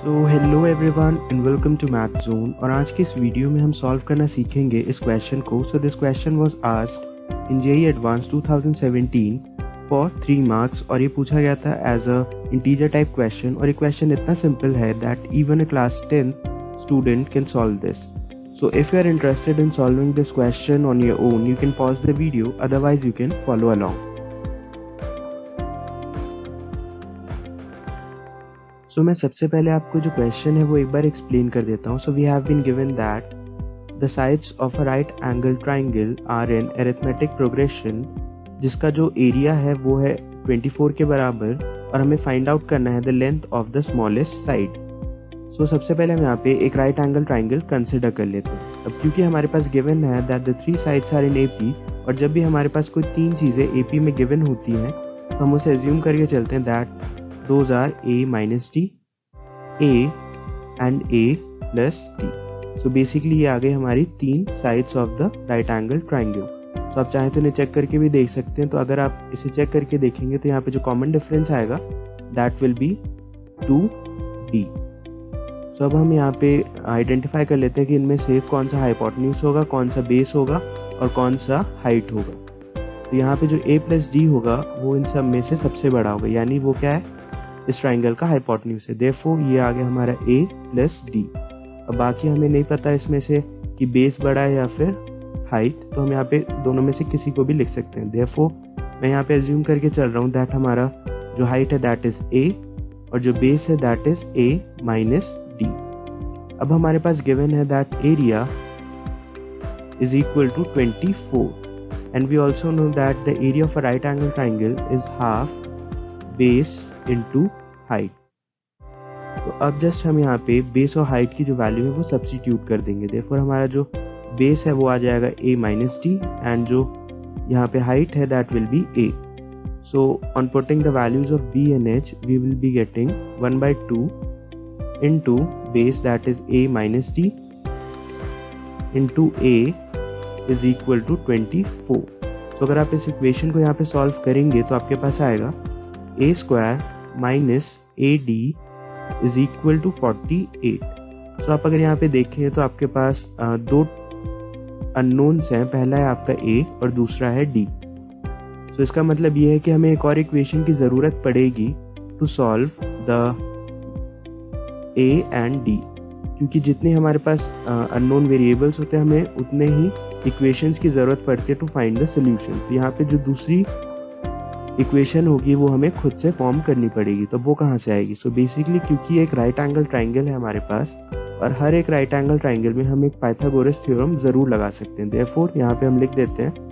Hello everyone and welcome to math zone. और आज के इस वीडियो में हम सॉल्व करना सीखेंगे इस क्वेश्चन को। This question was asked in JEE advance 2017 for 3 marks और ये पूछा गया था as a integer type question. और ये क्वेश्चन इतना सिंपल है that even a class 10 student can solve this. So if you are interested in solving this question on your own, you can pause the video, otherwise you can follow along. So मैं सबसे पहले आपको जो question है वो एक बार explain कर देता हूँ. So we have been given that the sides of a right angle triangle are in arithmetic progression, जिसका जो एरिया है वो है 24 के बराबर और हमें फाइंड आउट करना है the length of the smallest side. सबसे पहले हम यहाँ पे एक राइट एंगल ट्राइंगल कंसिडर कर लेते हैं. अब क्योंकि हमारे पास गिवन है that the 3 sides are in AP, और जब भी हमारे पास कोई 3 चीजें एपी में गिवन होती हैं तो हम उसे एज्यूम करके चलते हैं that those are a minus d, a and a plus d. So basically ये आ गई हमारी 3 sides of the right angle triangle. तो आप चाहे तो इन्हें चेक करके भी देख सकते हैं. तो अगर आप इसे चेक करके देखेंगे तो यहाँ पे जो कॉमन डिफरेंस आएगा दैट विल बी 2d. तो अब हम यहाँ पे आइडेंटिफाई कर लेते हैं कि इनमें से कौन सा हाइपोटेन्यूज होगा, कौन सा बेस होगा और कौन सा हाइट होगा. तो यहाँ पे जो a प्लस डी होगा वो इन सब में से सबसे बड़ा होगा, यानी वो क्या है, इस ट्राइंगल का हाइपोटेन्यूज है. देयरफॉर ये आ गया हमारा a प्लस डी. अब बाकी हमें नहीं पता इसमें से कि बेस बड़ा है या फिर हाइट, तो हम यहाँ पे दोनों में से किसी को भी लिख सकते हैं. देयरफॉर मैं यहाँ पे एज्यूम करके चल रहा हूँ दैट हमारा जो हाइट है दैट इज a और जो बेस है that is a minus d. अब हमारे पास गिवन है that area is equal to 24 and we also know that the area of a right angle triangle is half base into height. तो अब just हम यहाँ पे बेस और हाइट की जो वैल्यू है वो सब्स्टिट्यूट कर देंगे. देयरफॉर हमारा जो बेस है वो आ जाएगा a माइनस डी एंड जो यहाँ पे हाइट है that will be a. So on putting the values of b and h, we will be getting 1/2 into base that is a minus d into a is equal to 24. So अगर आप इस equation को यहाँ पे solve करेंगे तो आपके पास आएगा a square minus a d is equal to 48. So आप अगर यहाँ पे देखें तो आपके पास दो अननोन्स हैं, पहला है आपका a और दूसरा है d. So इसका मतलब ये है कि हमें एक और इक्वेशन की जरूरत पड़ेगी to solve the a and d, क्योंकि जितने हमारे पास अननोन वेरिएबल्स होते हैं हमें उतने ही इक्वेशंस की जरूरत पड़ती है टू फाइंड द सॉल्यूशन. तो यहाँ पे जो दूसरी इक्वेशन होगी वो हमें खुद से फॉर्म करनी पड़ेगी. तो वो कहाँ से आएगी? सो बेसिकली क्योंकि एक राइट एंगल ट्राइंगल है हमारे पास और हर एक राइट एंगल ट्राइंगल में हम एक पाइथागोरस थ्योरम जरूर लगा सकते हैं. देयरफॉर यहाँ पे हम लिख देते हैं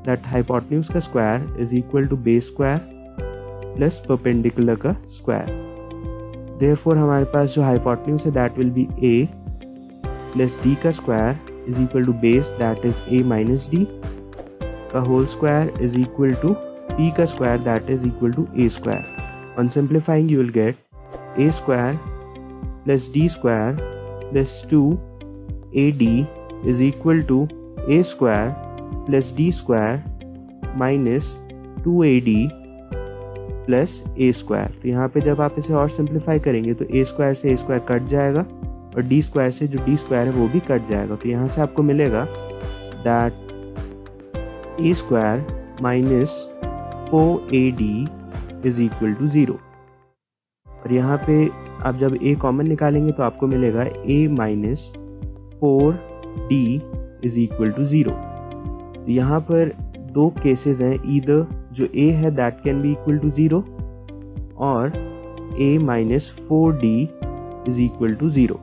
that hypotenuse का square is equal to base square plus perpendicular का square. Therefore हमारे पास जो hypotenuse है that will be a plus d का square is equal to base that is a minus d का whole square is equal to p का square that is equal to a square. On simplifying you will get a square plus d square plus 2ad is equal to a square plus D square minus 2ad plus A square. तो यहाँ पे जब आप इसे और simplify करेंगे तो ए square से ए स्क्वायर कट जाएगा और डी स्क्वायर से जो डी स्क्वायर है वो भी कट जाएगा. तो यहाँ से आपको मिलेगा that a square minus 4ad is equal to 0. और यहाँ पे आप जब a कॉमन निकालेंगे तो आपको मिलेगा a minus 4d is equal to 0. यहाँ पर दो केसेस हैं, ईदर जो a है that can be equal to 0 और a minus 4d is equal to 0.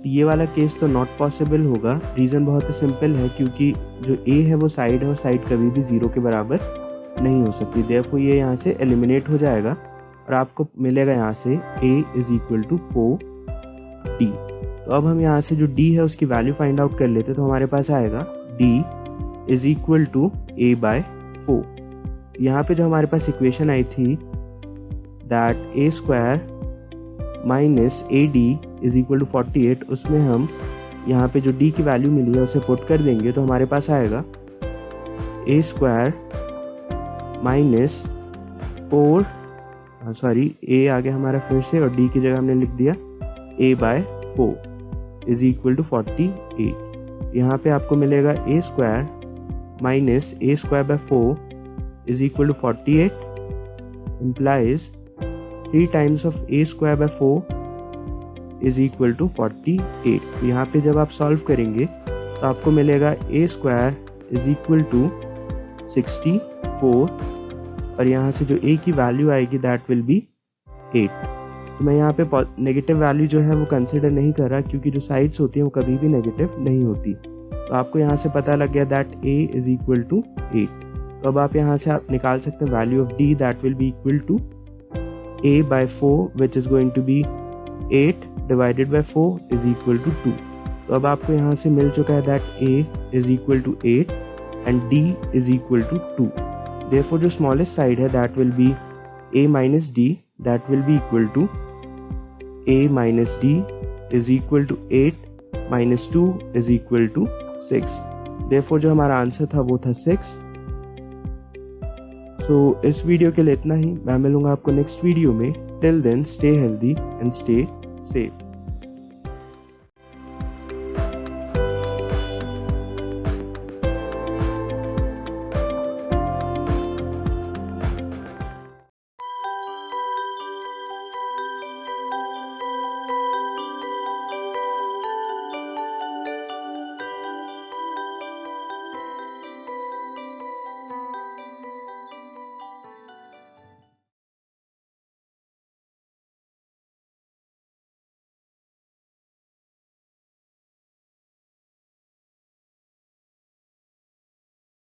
ये वाला केस तो नॉट पॉसिबल होगा. रीजन बहुत ही सिंपल है, क्योंकि जो a है वो साइड है और साइड कभी भी 0 के बराबर नहीं हो सकती. देयरफॉर ये यहाँ से एलिमिनेट हो जाएगा और आपको मिलेगा यहाँ से a is equal to 4d. तो अब हम यहाँ से जो d है उसकी वैल्यू फाइंड आउट कर लेते. तो हमारे पास आएगा d is equal to a by 4. यहाँ पे जो हमारे पास इक्वेशन आई थी that a square minus a d is equal to 48, उसमें हम यहाँ पे जो d की वैल्यू मिली है उसे पुट कर देंगे तो हमारे पास आएगा a स्क्वायर माइनस 4 a आ गया हमारा फिर से और d की जगह हमने लिख दिया a by 4 is equal to 48। यहाँ पे आपको मिलेगा a square minus a square by 4 is equal to 48 implies 3 times of a square by 4 is equal to 48। तो यहाँ पे जब आप सॉल्व करेंगे तो आपको मिलेगा a square is equal to 64 और यहाँ से जो a की वैल्यू आएगी that will be 8। तो मैं यहाँ पे नेगेटिव वैल्यू जो है वो कंसिडर नहीं कर रहा क्योंकि जो साइड्स होती हैं वो कभी भी नेगेटिव नहीं होती। तो आपको यहाँ से पता लग गया that a is equal to 8। तो अब आप यहाँ से आप निकाल सकते हैं value of d that will be equal to a by 4 which is going to be 8 divided by 4 is equal to 2। तो अब आपको यहाँ से मिल चुका है that a is equal to 8 and d is equal to 2। Therefore जो smallest side है that will be a minus d that will be equal to a minus d is equal to 8 minus 2 is equal to 6। Therefore जो हमारा answer था वो था 6। So इस video के लिए इतना ही। मैं मिलूंगा आपको नेक्स्ट वीडियो में। Till then stay healthy and stay safe।